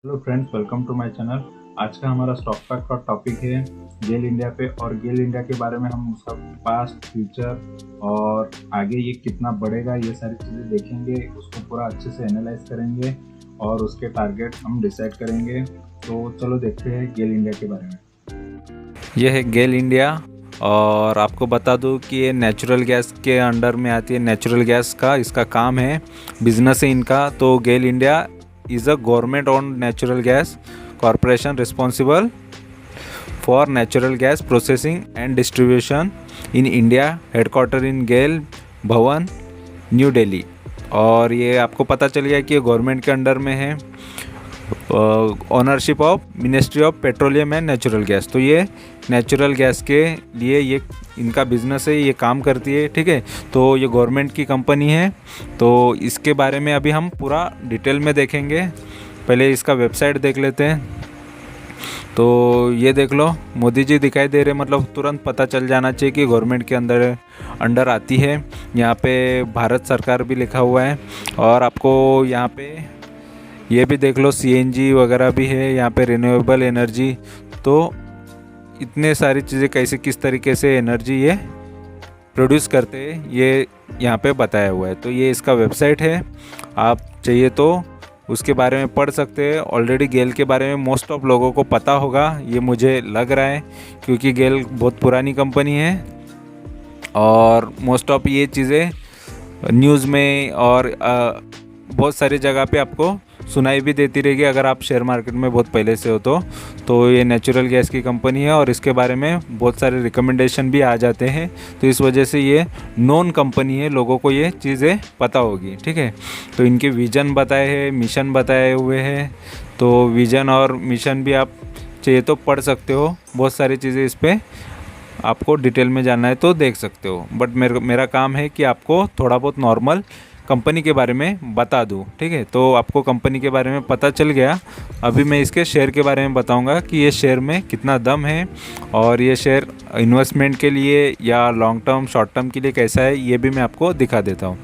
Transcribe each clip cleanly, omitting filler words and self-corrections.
Hello friends, welcome to my channel. आज का हमारा स्टॉक पैक का टॉपिक है गेल इंडिया पे, और गेल इंडिया के बारे में हम उसका पास्ट, फ्यूचर और आगे ये कितना बढ़ेगा, ये सारी चीज़ें देखेंगे। उसको पूरा अच्छे से एनालाइज करेंगे और उसके टारगेट हम डिसाइड करेंगे। तो चलो देखते हैं गेल इंडिया के बारे में। यह है गेल इंडिया, और आपको बता दूं कि ये नेचुरल गैस के अंडर में आती है। नेचुरल गैस का इसका काम है, बिजनेस है इनका। तो GAIL India is a government owned natural gas corporation responsible for natural gas processing and distribution in India, headquarter in GAIL Bhavan, New Delhi. और ये आपको पता चल गया कि ये गवर्नमेंट के अंडर में है, ownership of ministry of petroleum and natural gas. तो ये नेचुरल गैस के लिए ये इनका बिजनेस है, ये काम करती है। ठीक है, तो ये गवर्नमेंट की कंपनी है। तो इसके बारे में अभी हम पूरा डिटेल में देखेंगे। पहले इसका वेबसाइट देख लेते हैं। तो ये देख लो, मोदी जी दिखाई दे रहे, मतलब तुरंत पता चल जाना चाहिए कि गवर्नमेंट के अंडर आती है। यहाँ पे भारत सरकार भी लिखा हुआ है, और आपको यहाँ पे ये भी देख लो, सीएनजी वगैरह भी है यहाँ पे, रिन्यूएबल एनर्जी। तो इतने सारी चीज़ें कैसे किस तरीके से एनर्जी ये प्रोड्यूस करते हैं, ये यहाँ पे बताया हुआ है। तो ये इसका वेबसाइट है, आप चाहिए तो उसके बारे में पढ़ सकते हैं। ऑलरेडी गेल के बारे में मोस्ट ऑफ लोगों को पता होगा, ये मुझे लग रहा है, क्योंकि गेल बहुत पुरानी कंपनी है और मोस्ट ऑफ ये चीज़ें न्यूज़ में और बहुत सारी जगह पे आपको सुनाई भी देती रहेगी अगर आप शेयर मार्केट में बहुत पहले से हो तो ये नेचुरल गैस की कंपनी है, और इसके बारे में बहुत सारे रिकमेंडेशन भी आ जाते हैं। तो इस वजह से ये नॉन कंपनी है, लोगों को ये चीज़ें पता होगी। ठीक है, तो इनके विज़न बताए हैं, मिशन बताए हुए हैं। तो विज़न और मिशन भी आप चाहिए तो पढ़ सकते हो। बहुत सारी चीज़ें इस पर आपको डिटेल में जानना है तो देख सकते हो, बट मेरा काम है कि आपको थोड़ा बहुत नॉर्मल कंपनी के बारे में बता दूं। ठीक है, तो आपको कंपनी के बारे में पता चल गया। अभी मैं इसके शेयर के बारे में बताऊंगा कि ये शेयर में कितना दम है, और ये शेयर इन्वेस्टमेंट के लिए या लॉन्ग टर्म, शॉर्ट टर्म के लिए कैसा है, ये भी मैं आपको दिखा देता हूँ।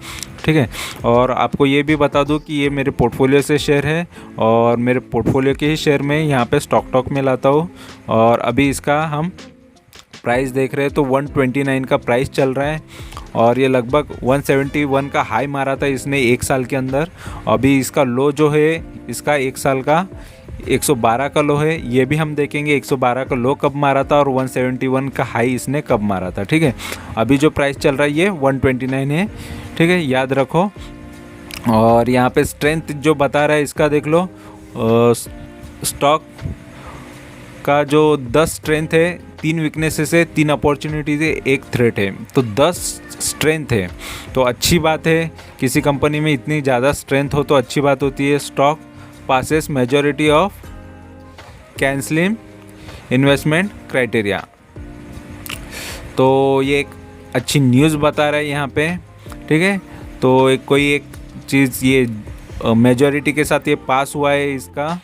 ठीक है, और आपको ये भी बता दूं कि ये मेरे पोर्टफोलियो से शेयर है, और मेरे पोर्टफोलियो के ही शेयर में यहाँ पे स्टॉक टॉक में लाता हूँ। और अभी इसका हम प्राइस देख रहे हैं तो 129 का प्राइस चल रहा है, और ये लगभग 171 का हाई मारा था इसने एक साल के अंदर। अभी इसका लो जो है, इसका एक साल का 112 का लो है, ये भी हम देखेंगे 112 का लो कब मारा था और 171 का हाई इसने कब मारा था। ठीक है, अभी जो प्राइस चल रहा है ये 129 है। ठीक है, याद रखो। और यहाँ पे स्ट्रेंथ जो बता रहा है इसका देख लो, स्टॉक का जो 10 स्ट्रेंथ है, 3 वीकनेसेस है, 3 अपॉर्चुनिटीज़ है, 1 थ्रेट है, तो 10 स्ट्रेंथ है। तो अच्छी बात है, किसी कंपनी में इतनी ज़्यादा स्ट्रेंथ हो तो अच्छी बात होती है। Stock passes majority of cancelling investment criteria. तो ये एक अच्छी न्यूज़ बता रहा है यहाँ पे। ठीक है, तो कोई एक चीज़ ये मेजॉरिटी के साथ ये पास हुआ है इसका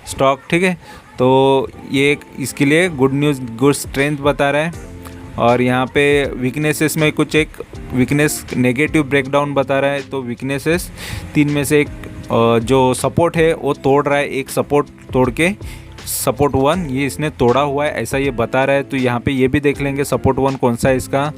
स्टॉक। ठीक है, तो ये इसके लिए गुड न्यूज़, गुड स्ट्रेंथ बता रहा है। और यहाँ पे वीकनेसेस में कुछ एक वीकनेस नेगेटिव ब्रेकडाउन बता रहा है। तो वीकनेसेस 3 में से एक जो सपोर्ट है वो तोड़ रहा है, एक सपोर्ट तोड़ के सपोर्ट 1 ये इसने तोड़ा हुआ है, ऐसा ये बता रहा है। तो यहाँ पे ये भी देख लेंगे सपोर्ट 1 कौन सा है इसका।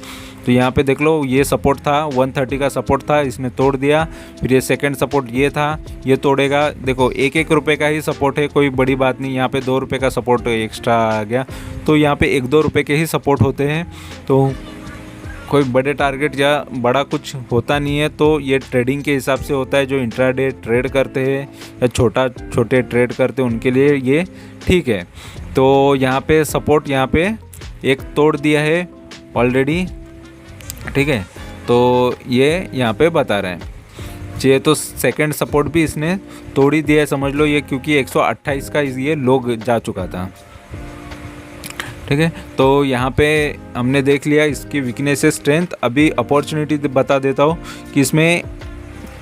तो यहाँ पे देख लो, ये सपोर्ट था 130 का सपोर्ट था, इसने तोड़ दिया। फिर ये सेकंड सपोर्ट ये था, ये तोड़ेगा। देखो 1-1 रुपये का ही सपोर्ट है, कोई बड़ी बात नहीं। यहाँ पे 2 रुपये का सपोर्ट एक्स्ट्रा आ गया, तो यहाँ पे 1-2 रुपये के ही सपोर्ट होते हैं। तो कोई बड़े टारगेट या बड़ा कुछ होता नहीं है। तो ये ट्रेडिंग के हिसाब से होता है, जो इंट्राडे ट्रेड करते हैं या छोटे ट्रेड करते हैं उनके लिए ये ठीक है। तो यहाँ पे सपोर्ट यहाँ पे एक तोड़ दिया है ऑलरेडी। ठीक है, तो ये यहाँ पे बता रहे हैं चाहिए तो सेकंड सपोर्ट भी इसने तोड़ ही दिया है, समझ लो ये, क्योंकि 128 का ये लो जा चुका था। ठीक है, तो यहाँ पे हमने देख लिया इसकी वीकनेसेस, स्ट्रेंथ। अभी अपॉर्चुनिटी बता देता हूँ कि इसमें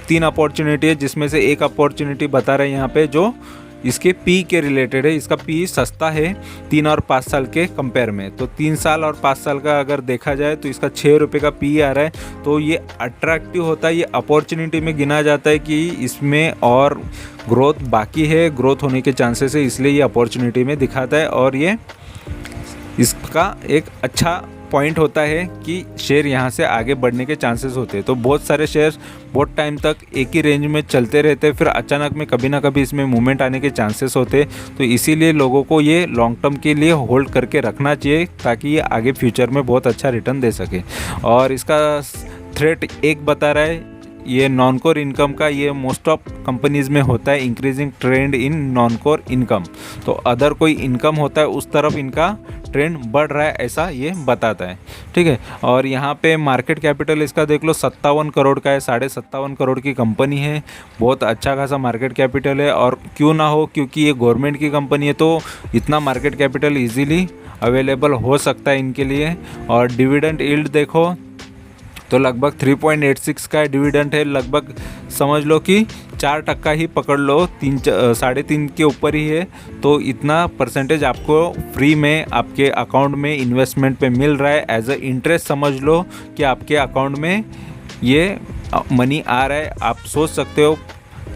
3 अपॉर्चुनिटी है, जिसमें से एक अपॉर्चुनिटी बता रहे हैं यहाँ पे जो इसके पी के रिलेटेड है। इसका पी सस्ता है 3 और 5 साल के कंपेयर में। तो 3 साल और 5 साल का अगर देखा जाए तो इसका 6 रुपये का पी आ रहा है। तो ये अट्रैक्टिव होता है, ये अपॉर्चुनिटी में गिना जाता है कि इसमें और ग्रोथ बाकी है, ग्रोथ होने के चांसेस है, इसलिए ये अपॉर्चुनिटी में दिखाता है। और ये इसका एक अच्छा पॉइंट होता है कि शेयर यहाँ से आगे बढ़ने के चांसेस होते हैं। तो बहुत सारे शेयर्स बहुत टाइम तक एक ही रेंज में चलते रहते हैं, फिर अचानक में कभी ना कभी इसमें मूवमेंट आने के चांसेस होते हैं। तो इसीलिए लोगों को ये लॉन्ग टर्म के लिए होल्ड करके रखना चाहिए ताकि ये आगे फ्यूचर में बहुत अच्छा रिटर्न दे सके। और इसका थ्रेट एक बता रहा है, ये नॉन कोर इनकम का, ये मोस्ट ऑफ कंपनीज़ में होता है, increasing trend in non core income. तो अदर कोई इनकम होता है उस तरफ इनका ट्रेंड बढ़ रहा है, ऐसा ये बताता है। ठीक है। और यहाँ पे मार्केट कैपिटल इसका देख लो 57 करोड़ का है, 57.5 करोड़ की कंपनी है, बहुत अच्छा खासा मार्केट कैपिटल है। और क्यों ना हो, क्योंकि ये गवर्नमेंट की कंपनी है तो इतना मार्केट कैपिटल ईजीली अवेलेबल हो सकता है इनके लिए। और डिविडेंड यील्ड देखो तो लगभग 3.86 का डिविडेंड है, लगभग समझ लो कि 4% ही पकड़ लो, 3.5 के ऊपर ही है। तो इतना परसेंटेज आपको फ्री में आपके अकाउंट में इन्वेस्टमेंट पे मिल रहा है, एज अ इंटरेस्ट समझ लो कि आपके अकाउंट में ये मनी आ रहा है। आप सोच सकते हो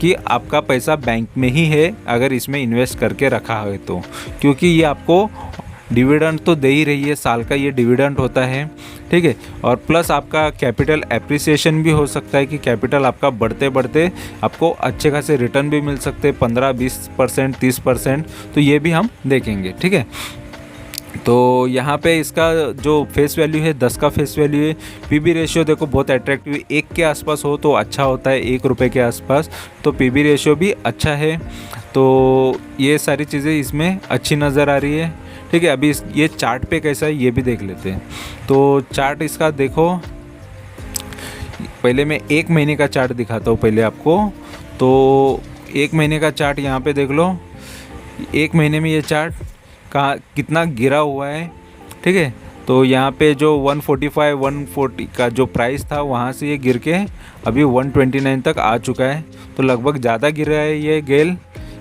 कि आपका पैसा बैंक में ही है अगर इसमें इन्वेस्ट करके रखा है तो, क्योंकि ये आपको डिविडेंड तो दे ही रही है, साल का ये डिविडेंड होता है। ठीक है। और प्लस आपका कैपिटल एप्रिसिएशन भी हो सकता है कि कैपिटल आपका बढ़ते बढ़ते आपको अच्छे खासे रिटर्न भी मिल सकते हैं, 15-20%, 30%। तो ये भी हम देखेंगे। ठीक है। तो यहाँ पे इसका जो फेस वैल्यू है 10 का फेस वैल्यू है। पीबी रेशियो देखो बहुत अट्रैक्टिव है, 1 के आसपास हो तो अच्छा होता है, 1 रुपये के आसपास, तो पीबी रेशियो भी अच्छा है। तो ये सारी चीज़ें इसमें अच्छी नज़र आ रही है। ठीक है। अभी ये चार्ट पे कैसा है ये भी देख लेते हैं। तो चार्ट इसका देखो, पहले मैं 1 महीने का चार्ट दिखाता हूँ पहले आपको। तो 1 महीने का चार्ट यहाँ पे देख लो, 1 महीने में ये चार्ट कहाँ कितना गिरा हुआ है। ठीक है। तो यहाँ पे जो 140 का जो प्राइस था वहाँ से ये गिर के अभी 129 तक आ चुका है। तो लगभग ज़्यादा गिर रहा है ये गेल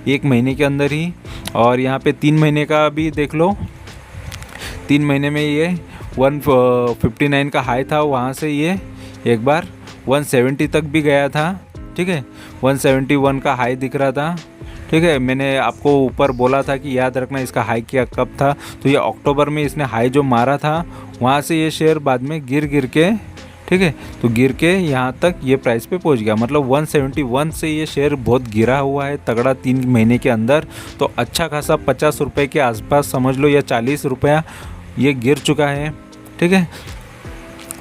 1 महीने के अंदर ही। और यहाँ पे 3 महीने का भी देख लो, 3 महीने में ये 159 का हाई था, वहाँ से ये एक बार 170 तक भी गया था। ठीक है। 171 का हाई दिख रहा था। ठीक है। मैंने आपको ऊपर बोला था कि याद रखना इसका हाई क्या कब था। तो ये अक्टूबर में इसने हाई जो मारा था वहाँ से ये शेयर बाद में गिर के, ठीक है, तो गिर के यहाँ तक ये प्राइस पे पहुँच गया। मतलब 171 से ये शेयर बहुत गिरा हुआ है तगड़ा 3 महीने के अंदर। तो अच्छा खासा 50 रुपये के आसपास समझ लो या 40 रुपया ये गिर चुका है। ठीक है।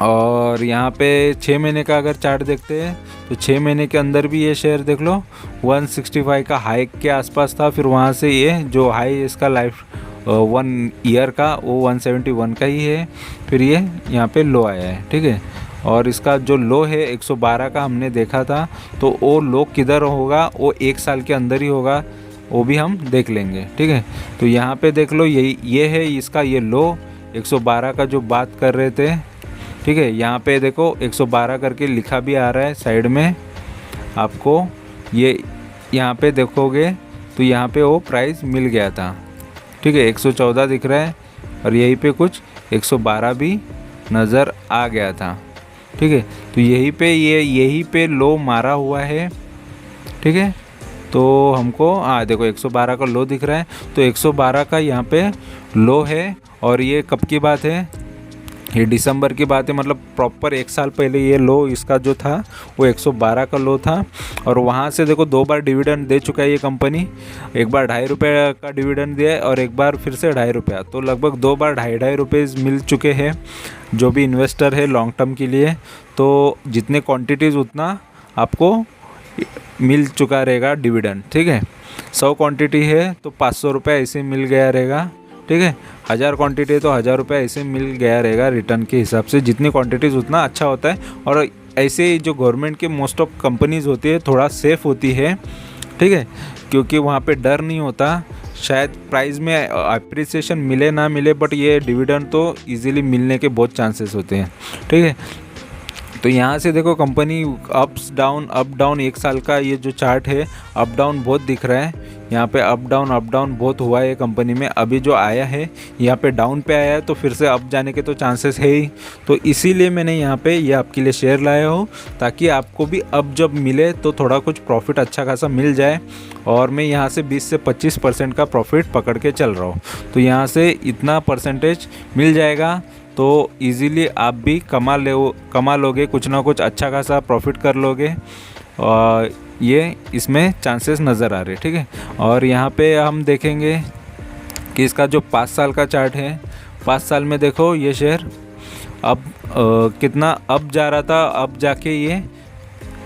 और यहाँ पे 6 महीने का अगर चार्ट देखते हैं तो 6 महीने के अंदर भी ये शेयर देख लो 165 का हाई के आसपास था। फिर वहाँ से ये जो हाई इसका लाइफ 1 ईयर का वो 171 का ही है। फिर ये यहाँ पे लो आया है। ठीक है। और इसका जो लो है 112 का हमने देखा था, तो वो लो किधर होगा, वो 1 साल के अंदर ही होगा, वो भी हम देख लेंगे। ठीक है। तो यहाँ पे देख लो ये है इसका ये लो 112 का जो बात कर रहे थे। ठीक है। यहाँ पे देखो 112 करके लिखा भी आ रहा है साइड में आपको, ये यहाँ पे देखोगे तो यहाँ पे वो प्राइस मिल गया था। ठीक है। 114 दिख रहा है और यहीं पे कुछ 112 भी नज़र आ गया था। ठीक है। तो यहीं पे लो मारा हुआ है। ठीक है। तो हमको देखो 112 का लो दिख रहा है, तो 112 का यहाँ पे लो है। और ये कब की बात है, ये दिसंबर की बात है, मतलब प्रॉपर 1 साल पहले ये लो इसका जो था वो 112 का लो था। और वहाँ से देखो 2 बार डिविडेंड दे चुका है ये कंपनी, एक बार 2.5 रुपये का डिविडेंड दिया है और एक बार फिर से 2.5 रुपया। तो लगभग 2 बार 2.5 रुपये मिल चुके हैं जो भी इन्वेस्टर है लॉन्ग टर्म के लिए। तो जितने क्वांटिटीज़ उतना आपको मिल चुका रहेगा डिविडेंड। ठीक है। 100 क्वांटिटी है तो 500 रुपये ऐसे मिल गया रहेगा। ठीक है। 1000 क्वांटिटी है तो 1000 रुपये ऐसे मिल गया रहेगा रिटर्न के हिसाब से। जितनी क्वांटिटीज़ उतना अच्छा होता है। और ऐसे जो गवर्नमेंट के मोस्ट ऑफ कंपनीज़ होती है थोड़ा सेफ़ होती है। ठीक है। क्योंकि वहाँ पे डर नहीं होता, शायद प्राइस में अप्रिसिएशन मिले ना मिले, बट ये डिविडेंड तो इजीली मिलने के बहुत चांसेस होते हैं। ठीक है। तो यहाँ से देखो कंपनी अप डाउन 1 साल का ये जो चार्ट है अप डाउन बहुत दिख रहा है। यहाँ पे अप डाउन बहुत हुआ है ये कंपनी में। अभी जो आया है यहाँ पे डाउन पे आया है, तो फिर से अप जाने के तो चांसेस है ही। तो इसीलिए मैंने यहाँ पे ये आपके लिए शेयर लाया हूँ, ताकि आपको भी अब जब मिले तो थोड़ा कुछ प्रॉफिट अच्छा खासा मिल जाए। और मैं यहाँ से 20 से 25% का प्रॉफिट पकड़ के चल रहा हूँ, तो यहाँ से इतना परसेंटेज मिल जाएगा तो इजीली आप भी कमा लोगे, कुछ ना कुछ अच्छा खासा प्रॉफिट कर लोगे। और ये इसमें चांसेस नज़र आ रहे, ठीक है। और यहाँ पे हम देखेंगे कि इसका जो 5 साल का चार्ट है, 5 साल में देखो ये शेयर अब कितना अप जा रहा था। अब जाके ये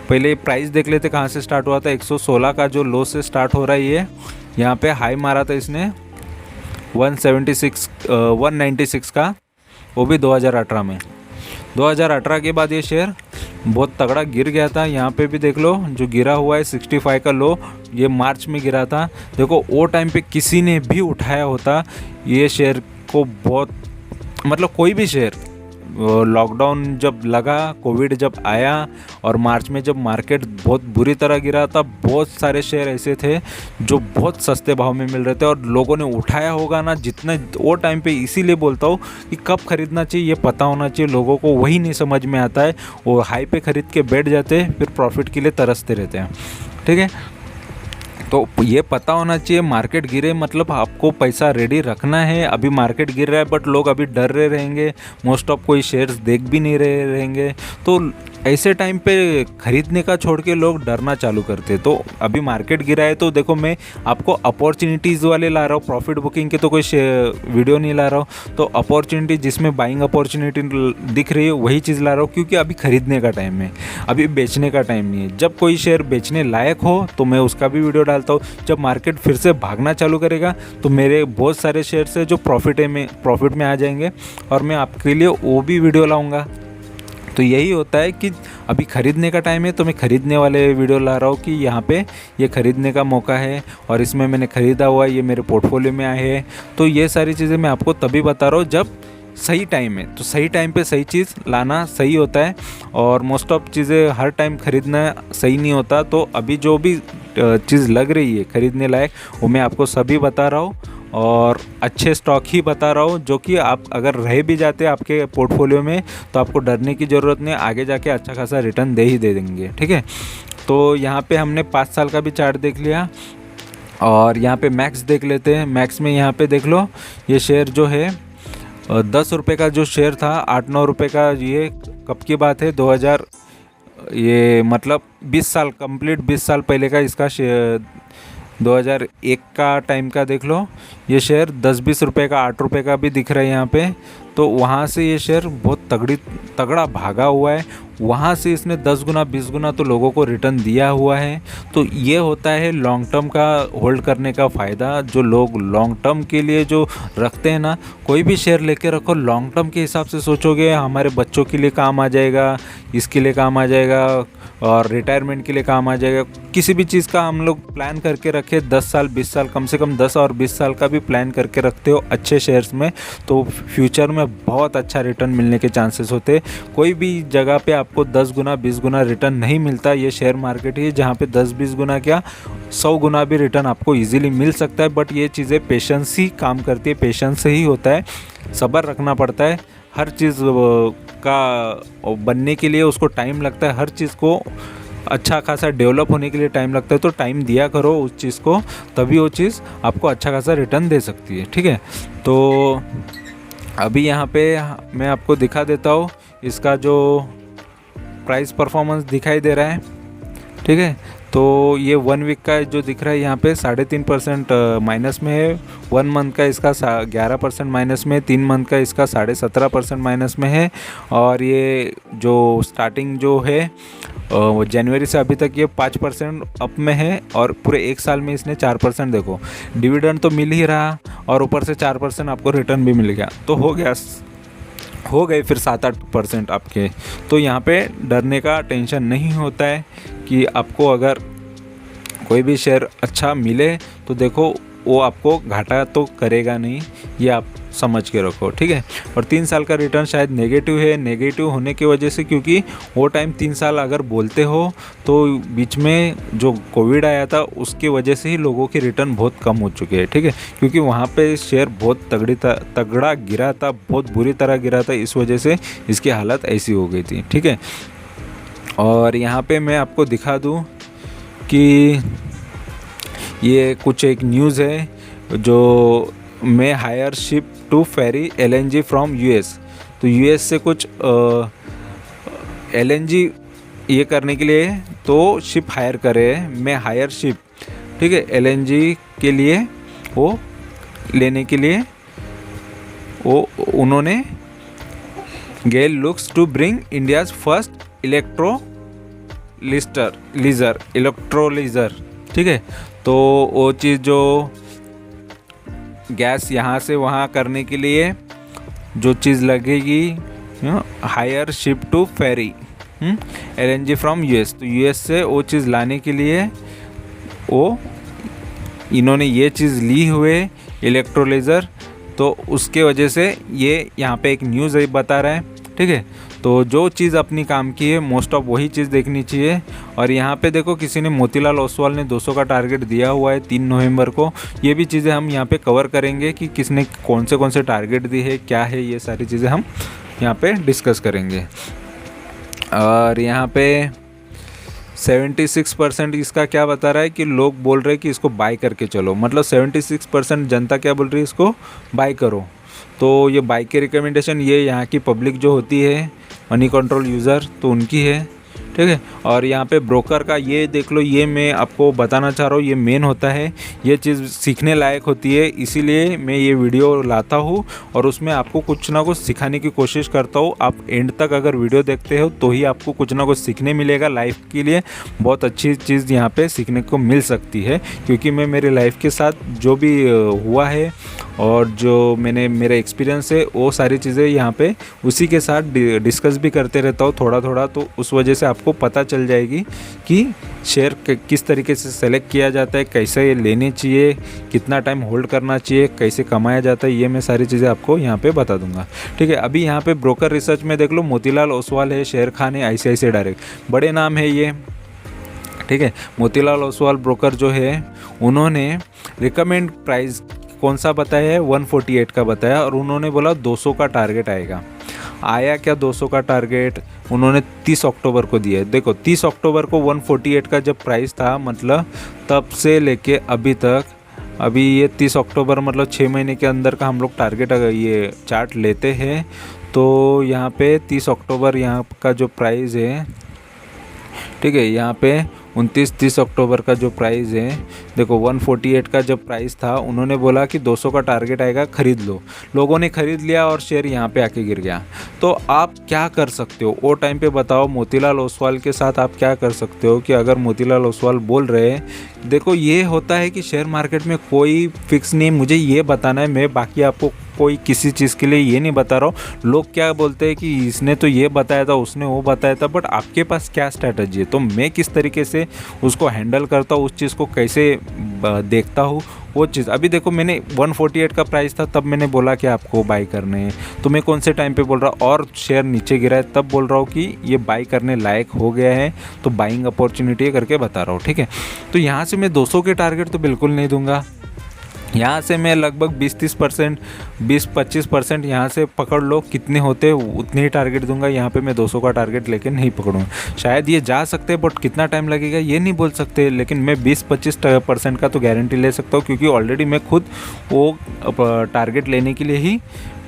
पहले प्राइस देख लेते कहाँ से स्टार्ट हुआ था। 116 का जो लो से स्टार्ट हो रहा है ये, यहाँ पे हाई मारा था इसने 196 का, वो भी 2018 में। 2018 के बाद ये शेयर बहुत तगड़ा गिर गया था। यहाँ पे भी देख लो जो गिरा हुआ है 65 का लो, ये मार्च में गिरा था। देखो वो टाइम पे किसी ने भी उठाया होता ये शेयर को, बहुत मतलब कोई भी शेयर, लॉकडाउन जब लगा, कोविड जब आया और मार्च में जब मार्केट बहुत बुरी तरह गिरा था, बहुत सारे शेयर ऐसे थे जो बहुत सस्ते भाव में मिल रहे थे और लोगों ने उठाया होगा ना जितने वो टाइम पे। इसीलिए बोलता हूँ कि कब खरीदना चाहिए ये पता होना चाहिए लोगों को, वही नहीं समझ में आता है। वो हाई पे खरीद के बैठ जाते हैं, फिर प्रॉफिट के लिए तरसते रहते हैं, ठीक है। तो ये पता होना चाहिए मार्केट गिरे मतलब आपको पैसा रेडी रखना है। अभी मार्केट गिर रहा है बट लोग अभी डर रहे रहेंगे, मोस्ट ऑफ कोई शेयर्स देख भी नहीं रहे रहेंगे, तो ऐसे टाइम पे ख़रीदने का छोड़ के लोग डरना चालू करते। तो अभी मार्केट गिरा है तो देखो मैं आपको अपॉर्चुनिटीज़ वाले ला रहा हूँ, प्रॉफिट बुकिंग के तो कोई वीडियो नहीं ला रहा हूँ। तो अपॉर्चुनिटी जिसमें बाइंग अपॉर्चुनिटी दिख रही है वही चीज़ ला रहा हूँ, क्योंकि अभी ख़रीदने का टाइम है, अभी बेचने का टाइम नहीं है। जब कोई शेयर बेचने लायक हो तो मैं उसका भी वीडियो डालता हूँ। जब मार्केट फिर से भागना चालू करेगा तो मेरे बहुत सारे शेयर्स है जो प्रॉफिट में आ जाएंगे और मैं आपके लिए वो भी वीडियो लाऊंगा। तो यही होता है कि अभी ख़रीदने का टाइम है तो मैं ख़रीदने वाले वीडियो ला रहा हूँ कि यहाँ पे ये ख़रीदने का मौका है और इसमें मैंने ख़रीदा हुआ है, ये मेरे पोर्टफोलियो में आए हैं। तो ये सारी चीज़ें मैं आपको तभी बता रहा हूँ जब सही टाइम है। तो सही टाइम पे सही चीज़ लाना सही होता है और मोस्ट ऑफ चीज़ें हर टाइम ख़रीदना सही नहीं होता। तो अभी जो भी चीज़ लग रही है ख़रीदने लायक वो मैं आपको सभी बता रहा हूँ और अच्छे स्टॉक ही बता रहा हूँ, जो कि आप अगर रह भी जाते आपके पोर्टफोलियो में तो आपको डरने की ज़रूरत नहीं, आगे जाके अच्छा खासा रिटर्न दे ही दे देंगे, ठीक है। तो यहाँ पे हमने 5 साल का भी चार्ट देख लिया और यहाँ पे मैक्स देख लेते हैं। मैक्स में यहाँ पे देख लो ये शेयर जो है 10 रुपये का जो शेयर था 8-9 रुपये का, ये कब की बात है 2000, ये मतलब 20 साल कंप्लीट 20 साल पहले का इसका शेयर 2001 का टाइम का देख लो। ये शेयर 10-20 रुपये का 8 रुपये का भी दिख रहा है यहाँ पे। तो वहाँ से ये शेयर बहुत तगड़ा भागा हुआ है, वहाँ से इसने 10 गुना 20 गुना तो लोगों को रिटर्न दिया हुआ है। तो ये होता है लॉन्ग टर्म का होल्ड करने का फ़ायदा। जो लोग लॉन्ग टर्म के लिए जो रखते हैं ना, कोई भी शेयर लेके रखो लॉन्ग टर्म के हिसाब से सोचोगे हमारे बच्चों के लिए काम आ जाएगा, इसके लिए काम आ जाएगा और रिटायरमेंट के लिए काम आ जाएगा। किसी भी चीज़ का हम लोग प्लान करके रखे 10 साल 20 साल, कम से कम 10 और 20 साल का भी प्लान करके रखते हो अच्छे शेयर्स में, तो फ्यूचर में बहुत अच्छा रिटर्न मिलने के चांसेस होते। कोई भी जगह पे आपको 10 गुना 20 गुना रिटर्न नहीं मिलता। ये शेयर मार्केट ही जहाँ पे 10-20 गुना क्या 100 गुना भी रिटर्न आपको इजीली मिल सकता है। बट ये चीज़ें पेशेंस ही काम करती है, पेशेंस से ही होता है, सब्र रखना पड़ता है। हर चीज़ का बनने के लिए उसको टाइम लगता है, हर चीज़ को अच्छा खासा डेवलप होने के लिए टाइम लगता है। तो टाइम दिया करो उस चीज़ को, तभी वो चीज़ आपको अच्छा खासा रिटर्न दे सकती है, ठीक है। तो अभी यहाँ पे मैं आपको दिखा देता हूँ इसका जो प्राइस परफॉर्मेंस दिखाई दे रहा है, ठीक है। तो ये 1 वीक का जो दिख रहा है यहाँ पे 3.5% माइनस में है, 1 मंथ का इसका 11% माइनस में है, 3 मंथ का इसका 17.5% माइनस में है। और ये जो स्टार्टिंग जो है जनवरी से अभी तक ये 5% अप में है और पूरे 1 साल में इसने 4%, देखो डिविडेंड तो मिल ही रहा और ऊपर से 4% आपको रिटर्न भी मिल गया, तो हो गए फिर 7-8% आपके। तो यहाँ पे डरने का टेंशन नहीं होता है कि आपको अगर कोई भी शेयर अच्छा मिले तो देखो वो आपको घाटा तो करेगा नहीं, ये आप समझ के रखो, ठीक है। और 3 साल का रिटर्न शायद नेगेटिव है, नेगेटिव होने की वजह से क्योंकि वो टाइम 3 साल अगर बोलते हो तो बीच में जो कोविड आया था उसकी वजह से ही लोगों के रिटर्न बहुत कम हो चुके हैं, ठीक है। क्योंकि वहाँ पे शेयर बहुत तगड़ा गिरा था, बहुत बुरी तरह गिरा था, इस वजह से इसकी हालत ऐसी हो गई थी, ठीक है। और यहाँ पे मैं आपको दिखा दूँ कि ये कुछ एक न्यूज़ है जो मैं hire ship to ferry LNG from US। तो US से कुछ LNG ये करने के लिए तो शिप हायर करे, मैं हायर शिप, ठीक है, LNG के लिए वो लेने के लिए वो उन्होंने GAIL looks to bring India's first electrolyser, ठीक है। तो वो चीज़ जो गैस यहाँ से वहाँ करने के लिए जो चीज़ लगेगी, hire ship to ferry LNG from US। तो US से वो चीज़ लाने के लिए वो इन्होंने ये चीज़ ली हुए इलेक्ट्रोलीज़र, तो उसके वजह से ये यहाँ पे एक न्यूज़ बता रहा है, ठीक है। तो जो चीज़ अपनी काम की है मोस्ट ऑफ वही चीज़ देखनी चाहिए। और यहाँ पे देखो किसी ने मोतीलाल ओसवाल ने 200 का टारगेट दिया हुआ है 3 नवंबर को। ये भी चीज़ें हम यहाँ पे कवर करेंगे कि किसने कौन से टारगेट दी है, क्या है, ये सारी चीज़ें हम यहाँ पे डिस्कस करेंगे। और यहाँ पे 76% इसका क्या बता रहा है कि लोग बोल रहे हैं कि इसको बाय करके चलो, मतलब 76% जनता क्या बोल रही है, इसको बाय करो। तो ये बाय के रिकमेंडेशन ये यहाँ की पब्लिक जो होती है मनी कंट्रोल यूज़र, तो उनकी है, ठीक है। और यहाँ पे ब्रोकर का ये देख लो, ये मैं आपको बताना चाह रहा हूँ, ये मेन होता है, ये चीज़ सीखने लायक होती है, इसीलिए मैं ये वीडियो लाता हूँ और उसमें आपको कुछ ना कुछ सिखाने की कोशिश करता हूँ। आप एंड तक अगर वीडियो देखते हो तो ही आपको कुछ ना कुछ सीखने मिलेगा। लाइफ के लिए बहुत अच्छी चीज़ यहाँ पे सीखने को मिल सकती है, क्योंकि मैं मेरे लाइफ के साथ जो भी हुआ है और जो मेरा एक्सपीरियंस है वो सारी चीज़ें यहाँ पे उसी के साथ डिस्कस भी करते रहता हूँ थोड़ा थोड़ा। तो उस वजह से आपको पता चल जाएगी कि शेयर किस तरीके से सेलेक्ट किया जाता है, कैसे लेने चाहिए, कितना टाइम होल्ड करना चाहिए, कैसे कमाया जाता है, ये मैं सारी चीज़ें आपको यहाँ पे बता दूंगा, ठीक है। अभी यहाँ पे ब्रोकर रिसर्च में देख लो, मोतीलाल ओसवाल है, शेर खान है, ICICI डायरेक्ट, बड़े नाम है ये, ठीक है। मोतीलाल ओसवाल ब्रोकर जो है उन्होंने रिकमेंड प्राइस कौन सा बताया है, 148 का बताया, और उन्होंने बोला 200 का टारगेट आएगा। आया क्या 200 का टारगेट, उन्होंने 30 अक्टूबर को दिया है। देखो 30 अक्टूबर को 148 का जब प्राइस था, मतलब तब से लेके अभी तक, अभी ये 30 अक्टूबर मतलब 6 महीने के अंदर का हम लोग टारगेट अगर ये चार्ट लेते हैं तो यहाँ पे 30 अक्टूबर यहाँ का जो प्राइस है, ठीक है, यहाँ पे 29-30 अक्टूबर का जो प्राइस है, देखो 148 का जब प्राइस था उन्होंने बोला कि 200 का टारगेट आएगा, ख़रीद लो। लोगों ने ख़रीद लिया और शेयर यहाँ पे आके गिर गया। तो आप क्या कर सकते हो वो टाइम पे बताओ, मोतीलाल ओसवाल के साथ आप क्या कर सकते हो कि अगर मोतीलाल ओसवाल बोल रहे हैं, देखो ये होता है कि शेयर मार्केट में कोई फिक्स नहीं, मुझे ये बताना है, मैं बाकी आपको कोई किसी चीज़ के लिए ये नहीं बता रहा हूँ। लोग क्या बोलते हैं कि इसने तो ये बताया था, उसने वो बताया था, बट आपके पास क्या स्ट्रैटेजी है, तो मैं किस तरीके से उसको हैंडल करता हूँ, उस चीज़ को कैसे देखता हूँ, वो चीज़। अभी देखो मैंने 148 का प्राइस था तब मैंने बोला कि आपको बाई करने हैं, तो मैं कौन से टाइम पे बोल रहा हूँ, और शेयर नीचे गिरा है तब बोल रहा हूँ कि ये बाई करने लायक हो गया है, तो बाइंग अपॉर्चुनिटी करके बता रहा हूँ, ठीक है। तो यहाँ से मैं 200 के टारगेट तो बिल्कुल नहीं दूंगा, यहाँ से मैं लगभग 20-30%, 20-25% यहाँ से पकड़ लो, कितने होते उतने ही टारगेट दूंगा। यहाँ पे मैं 200 का टारगेट लेके नहीं पकड़ूंगा। शायद ये जा सकते हैं बट कितना टाइम लगेगा ये नहीं बोल सकते, लेकिन मैं 20-25% का तो गारंटी ले सकता हूँ, क्योंकि ऑलरेडी मैं खुद वो टारगेट लेने के लिए ही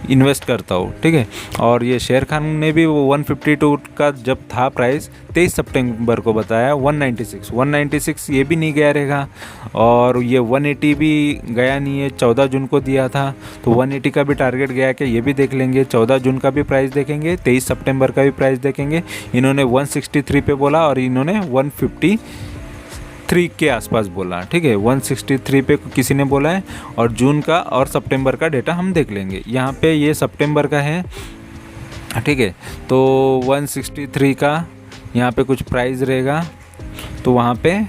इन्वेस्ट करता हूँ, ठीक है। और ये शेर खान ने भी वो 152 का जब था प्राइस 23 सितंबर को बताया 196 ये भी नहीं गया रहेगा, और ये 180 भी गया नहीं है, 14 जून को दिया था, तो 180 का भी टारगेट गया क्या ये भी देख लेंगे। 14 जून का भी प्राइस देखेंगे, 23 सितंबर का भी प्राइस देखेंगे। इन्होंने 163 पे बोला और इन्होंने 153 के आसपास बोला, ठीक है, 163 पे किसी ने बोला है। और जून का और सितंबर का डेटा हम देख लेंगे। यहाँ पे ये सितंबर का है, ठीक है, तो 163 का यहाँ पे कुछ प्राइस रहेगा, तो वहाँ पे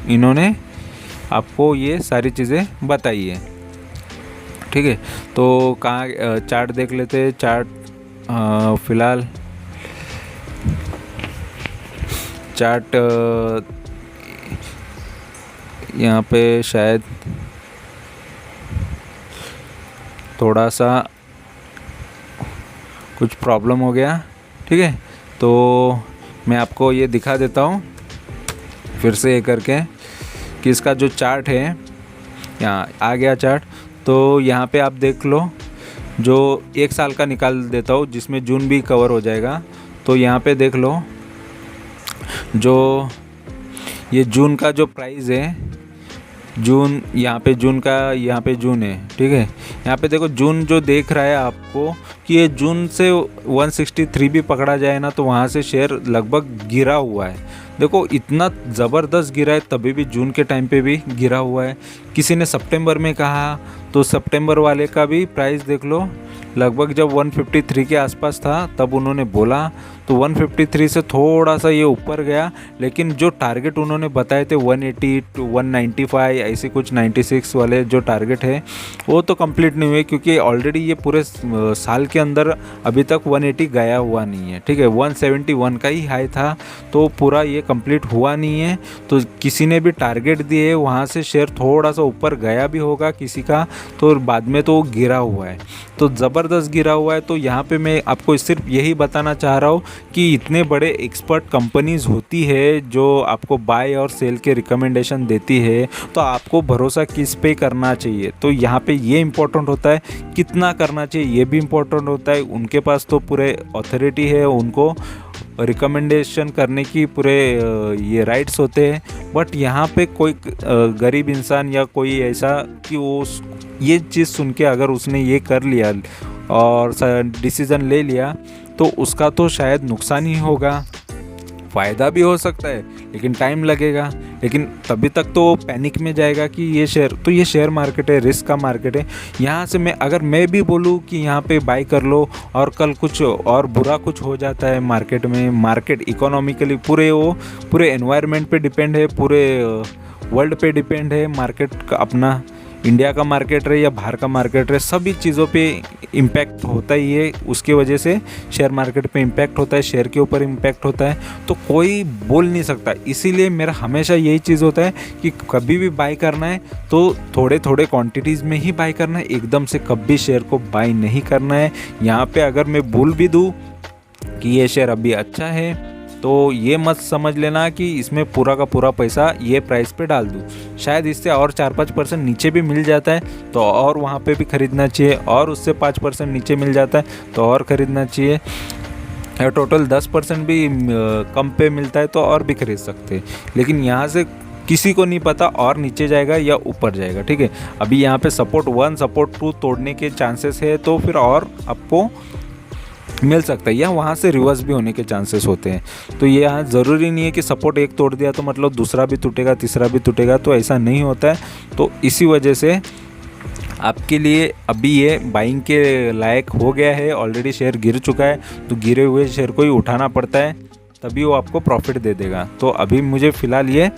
इन्होंने आपको ये सारी चीज़ें बताई है, ठीक है। तो कहाँ चार्ट देख लेते हैं। चार्ट फ़िलहाल चार्ट यहाँ पे शायद थोड़ा सा कुछ प्रॉब्लम हो गया, ठीक है। तो मैं आपको ये दिखा देता हूँ फिर से ये करके कि इसका जो चार्ट है, यहाँ आ गया चार्ट। तो यहाँ पे आप देख लो, जो 1 साल का निकाल देता हूँ जिसमें जून भी कवर हो जाएगा। तो यहाँ पे देख लो, जो ये जून का जो प्राइस है, जून यहाँ पे जून का, यहाँ पे जून है, ठीक है। यहाँ पे देखो जून जो देख रहा है आपको कि ये जून से 163 भी पकड़ा जाए ना, तो वहाँ से शेयर लगभग गिरा हुआ है। देखो इतना ज़बरदस्त गिरा है, तभी भी जून के टाइम पे भी गिरा हुआ है। किसी ने सितंबर में कहा, तो सितंबर वाले का भी प्राइस देख लो, लगभग जब 153 के आसपास था तब उन्होंने बोला, तो 153 से थोड़ा सा ये ऊपर गया, लेकिन जो टारगेट उन्होंने बताए थे 180 to 195 ऐसे कुछ 96 वाले जो टारगेट है वो तो कंप्लीट नहीं हुए, क्योंकि ऑलरेडी ये पूरे साल के अंदर अभी तक 180 गया हुआ नहीं है, ठीक है। 171 का ही हाई था, तो पूरा ये कंप्लीट हुआ नहीं है। तो किसी ने भी टारगेट दिए, वहाँ से शेयर थोड़ा सा ऊपर गया भी होगा किसी का, तो बाद में तो गिरा हुआ है, तो ज़बरदस्त गिरा हुआ है। तो यहाँ पे मैं आपको सिर्फ यही बताना चाह रहा हूँ कि इतने बड़े एक्सपर्ट कंपनीज़ होती है जो आपको बाय और सेल के रिकमेंडेशन देती है, तो आपको भरोसा किस पे करना चाहिए। तो यहाँ पे ये इम्पोर्टेंट होता है, कितना करना चाहिए ये भी इम्पोर्टेंट होता है। उनके पास तो पूरे अथॉरिटी है, उनको रिकमेंडेशन करने की पूरे ये राइट्स होते हैं। बट यहाँ पे कोई गरीब इंसान या कोई ऐसा कि वो ये चीज़ सुन के अगर उसने ये कर लिया और डिसीज़न ले लिया, तो उसका तो शायद नुकसान ही होगा। फ़ायदा भी हो सकता है लेकिन टाइम लगेगा, लेकिन तभी तक तो वो पैनिक में जाएगा कि ये शेयर, तो ये शेयर मार्केट है, रिस्क का मार्केट है। यहाँ से अगर मैं भी बोलूँ कि यहाँ पे बाई कर लो और कल कुछ और बुरा कुछ हो जाता है मार्केट में, मार्केट इकोनॉमिकली पूरे एनवायरनमेंट पे डिपेंड है, पूरे वर्ल्ड पे डिपेंड है मार्केट का, अपना इंडिया का मार्केट रहे या बाहर का मार्केट रहे, सभी चीज़ों पे इम्पैक्ट होता ही है। उसकी वजह से शेयर मार्केट पे इम्पैक्ट होता है, शेयर के ऊपर इम्पैक्ट होता है, तो कोई बोल नहीं सकता। इसीलिए मेरा हमेशा यही चीज़ होता है कि कभी भी बाई करना है तो थोड़े थोड़े क्वांटिटीज़ में ही बाई करना है, एकदम से कभी शेयर को बाई नहीं करना है। यहाँ पे अगर मैं बोल भी दूँ कि ये शेयर अभी अच्छा है, तो ये मत समझ लेना कि इसमें पूरा का पूरा पैसा ये प्राइस पे डाल दूँ। शायद इससे और 4-5% नीचे भी मिल जाता है तो और वहाँ पे भी ख़रीदना चाहिए, और उससे 5% नीचे मिल जाता है तो और ख़रीदना चाहिए, या टोटल 10% भी कम पे मिलता है तो और भी खरीद सकते हैं। लेकिन यहाँ से किसी को नहीं पता और नीचे जाएगा या ऊपर जाएगा, ठीक है। अभी यहाँ पे सपोर्ट 1 सपोर्ट 2 तोड़ने के चांसेस है, तो फिर और आपको मिल सकता है, या वहाँ से रिवर्स भी होने के चांसेस होते हैं। तो ये यहाँ ज़रूरी नहीं है कि सपोर्ट एक तोड़ दिया तो मतलब दूसरा भी टूटेगा, तीसरा भी टूटेगा, तो ऐसा नहीं होता है। तो इसी वजह से आपके लिए अभी ये बाइंग के लायक हो गया है। ऑलरेडी शेयर गिर चुका है, तो गिरे हुए शेयर को ही उठाना पड़ता है, तभी वो आपको प्रॉफिट दे देगा। तो अभी मुझे फ़िलहाल ये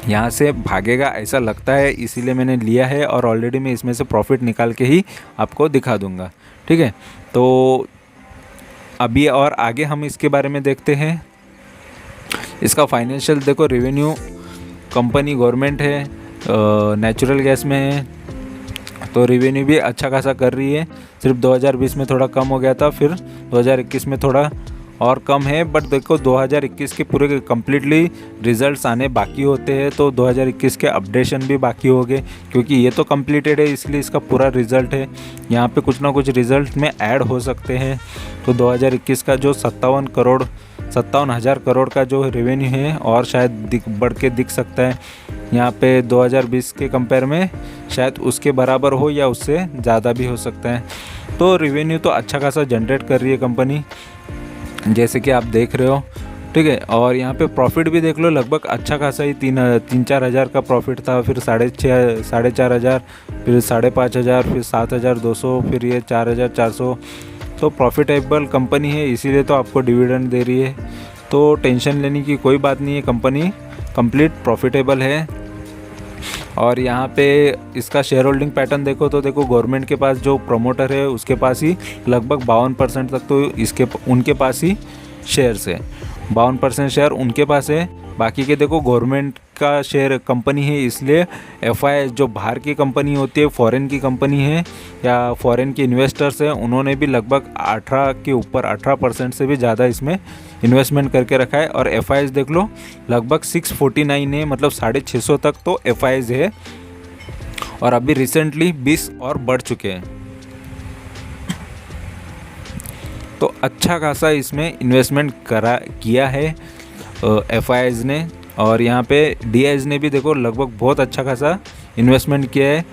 यहाँ से भागेगा ऐसा लगता है, इसीलिए मैंने लिया है, और ऑलरेडी मैं इसमें से प्रॉफिट निकाल के ही आपको दिखा दूँगा, ठीक है। तो अभी और आगे हम इसके बारे में देखते हैं। इसका फाइनेंशियल देखो, रेवेन्यू कंपनी गवर्नमेंट है, नेचुरल गैस में है, तो रेवेन्यू भी अच्छा खासा कर रही है। सिर्फ 2020 में थोड़ा कम हो गया था, फिर 2021 में थोड़ा और कम है। बट देखो 2021 के पूरे कम्प्लीटली रिजल्ट्स आने बाकी होते हैं, तो 2021 के अपडेशन भी बाकी हो गए, क्योंकि ये तो कम्प्लीटेड है इसलिए इसका पूरा रिज़ल्ट है। यहाँ पे कुछ ना कुछ रिज़ल्ट में ऐड हो सकते हैं। तो 2021 का जो 57,000 करोड़ का जो रेवेन्यू है और शायद बढ़ के दिख सकता है यहाँ पे 2020 के कंपेयर में, शायद उसके बराबर हो या उससे ज़्यादा भी हो सकता है। तो रेवेन्यू तो अच्छा खासा जनरेट कर रही है कंपनी, जैसे कि आप देख रहे हो, ठीक है। और यहाँ पे प्रॉफिट भी देख लो, लगभग अच्छा खासा ही 3-4 हज़ार का प्रॉफिट था, फिर 4,500, फिर 5,500, फिर 7,200, फिर ये 4,400। तो प्रॉफिटेबल कंपनी है, इसीलिए तो आपको डिविडेंड दे रही है। तो टेंशन लेने की कोई बात नहीं है, कंपनी कंप्लीट प्रॉफिटेबल है। और यहाँ पे इसका शेयर होल्डिंग पैटर्न देखो तो देखो गवर्नमेंट के पास जो प्रमोटर है उसके पास ही लगभग 52% तक तो उनके पास ही शेयर्स है, 52% शेयर उनके पास है। बाकी के देखो गवर्नमेंट का शेयर कंपनी है, इसलिए FIS जो बाहर की कंपनी होती है, फॉरेन की कंपनी है या फॉरेन के इन्वेस्टर्स हैं, उन्होंने भी लगभग 18 के ऊपर 18% से भी ज़्यादा इसमें इन्वेस्टमेंट करके रखा है। और FIS देख लो लगभग 649 है, मतलब 650 तक तो FIS है। और अभी रिसेंटली 20 और बढ़ चुके हैं, तो अच्छा खासा इसमें इन्वेस्टमेंट किया है FIS ने। और यहाँ पे DIS ने भी देखो लगभग बहुत अच्छा खासा इन्वेस्टमेंट किया है,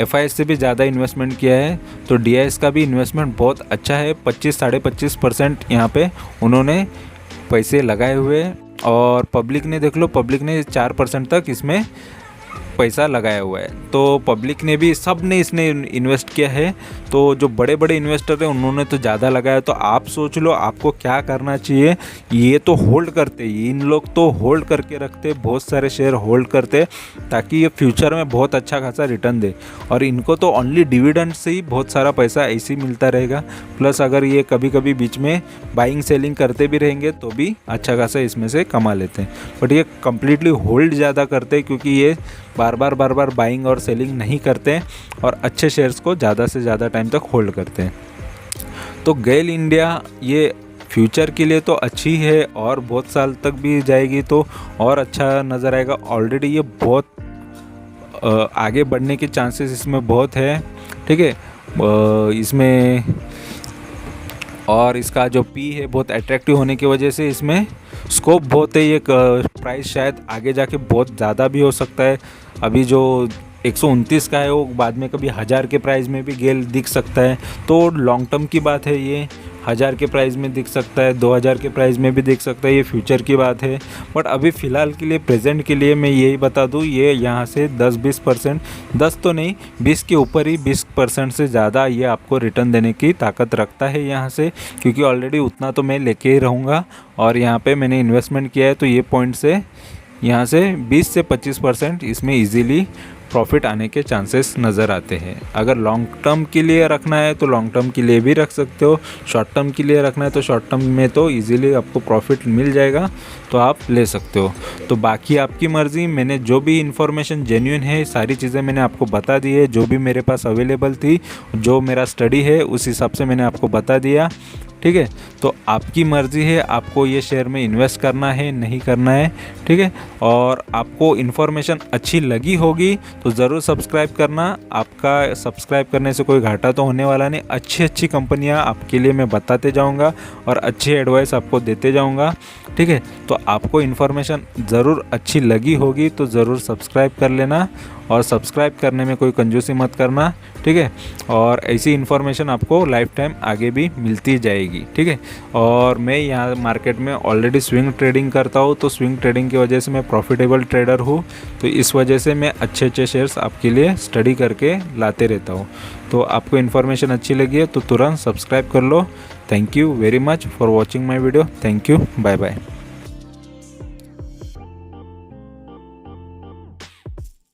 FIS से भी ज़्यादा इन्वेस्टमेंट किया है। तो DIS का भी इन्वेस्टमेंट बहुत अच्छा है, 25-25% यहाँ पे उन्होंने पैसे लगाए हुए। और पब्लिक ने देख लो, पब्लिक ने 4% तक इसमें पैसा लगाया हुआ है। तो पब्लिक ने भी, सब ने इसने इन्वेस्ट किया है। तो जो बड़े बड़े इन्वेस्टर हैं उन्होंने तो ज़्यादा लगाया। तो आप सोच लो आपको क्या करना चाहिए। ये तो होल्ड करते, इन लोग तो होल्ड करके रखते, बहुत सारे शेयर होल्ड करते ताकि ये फ्यूचर में बहुत अच्छा खासा रिटर्न दे। और इनको तो ओनली डिविडेंड से ही बहुत सारा पैसा ऐसे ही मिलता रहेगा। प्लस अगर ये कभी कभी बीच में बाइंग सेलिंग करते भी रहेंगे तो भी अच्छा खासा इसमें से कमा लेते हैं। बट ये कम्प्लीटली होल्ड ज़्यादा करते हैं, क्योंकि ये बार बार बाइंग और सेलिंग नहीं करते हैं और अच्छे शेयर्स को ज़्यादा से ज़्यादा टाइम तक होल्ड करते हैं। तो गेल इंडिया ये फ्यूचर के लिए तो अच्छी है और बहुत साल तक भी जाएगी तो और अच्छा नज़र आएगा। ऑलरेडी ये बहुत आगे बढ़ने के चांसेस इसमें बहुत है, ठीक है। इसमें और इसका जो P है बहुत अट्रैक्टिव होने की वजह से इसमें स्कोप बहुत है। ये प्राइस शायद आगे जाके बहुत ज़्यादा भी हो सकता है। अभी जो 129 का है वो बाद में कभी 1000 के प्राइस में भी गेल दिख सकता है। तो लॉन्ग टर्म की बात है, ये 1000 के प्राइस में दिख सकता है, 2000 के प्राइस में भी दिख सकता है, ये फ्यूचर की बात है। बट अभी फ़िलहाल के लिए, प्रेजेंट के लिए मैं यही बता दूँ, ये यहाँ से 10-20%, 10 तो नहीं 20 के ऊपर ही 20% से ज़्यादा ये आपको रिटर्न देने की ताकत रखता है यहाँ से। क्योंकि ऑलरेडी उतना तो मैं लेके ही रहूँगा और यहाँ पे मैंने इन्वेस्टमेंट किया है। तो ये पॉइंट से यहाँ से 20 से 25% इसमें ईजीली प्रॉफिट आने के चांसेस नज़र आते हैं। अगर लॉन्ग टर्म के लिए रखना है तो लॉन्ग टर्म के लिए भी रख सकते हो, शॉर्ट टर्म के लिए रखना है तो शॉर्ट टर्म में तो इजीली आपको प्रॉफिट मिल जाएगा, तो आप ले सकते हो। तो बाकी आपकी मर्ज़ी। मैंने जो भी इन्फॉर्मेशन जेन्युइन है सारी चीज़ें मैंने आपको बता दी है, जो भी मेरे पास अवेलेबल थी, जो मेरा स्टडी है उस हिसाब से मैंने आपको बता दिया, ठीक है। तो आपकी मर्ज़ी है आपको ये शेयर में इन्वेस्ट करना है नहीं करना है, ठीक है। और आपको इन्फॉर्मेशन अच्छी लगी होगी तो ज़रूर सब्सक्राइब करना। आपका सब्सक्राइब करने से कोई घाटा तो होने वाला नहीं। अच्छी कंपनियां आपके लिए मैं बताते जाऊंगा और अच्छी एडवाइस आपको देते जाऊंगा, ठीक है। तो आपको इन्फॉर्मेशन ज़रूर अच्छी लगी होगी तो ज़रूर सब्सक्राइब कर लेना और सब्सक्राइब करने में कोई कंजूसी मत करना, ठीक है। और ऐसी इन्फॉर्मेशन आपको लाइफ टाइम आगे भी मिलती जाएगी, ठीक है। और मैं यहाँ मार्केट में ऑलरेडी स्विंग ट्रेडिंग करता हूँ, तो स्विंग ट्रेडिंग की वजह से मैं प्रॉफिटेबल ट्रेडर हूँ। तो इस वजह से मैं अच्छे शेयर्स आपके लिए स्टडी करके लाते रहता हूँ। तो आपको इन्फॉर्मेशन अच्छी लगी है तो तुरंत सब्सक्राइब कर लो। Thank you very much for watching my video. Thank you, bye bye.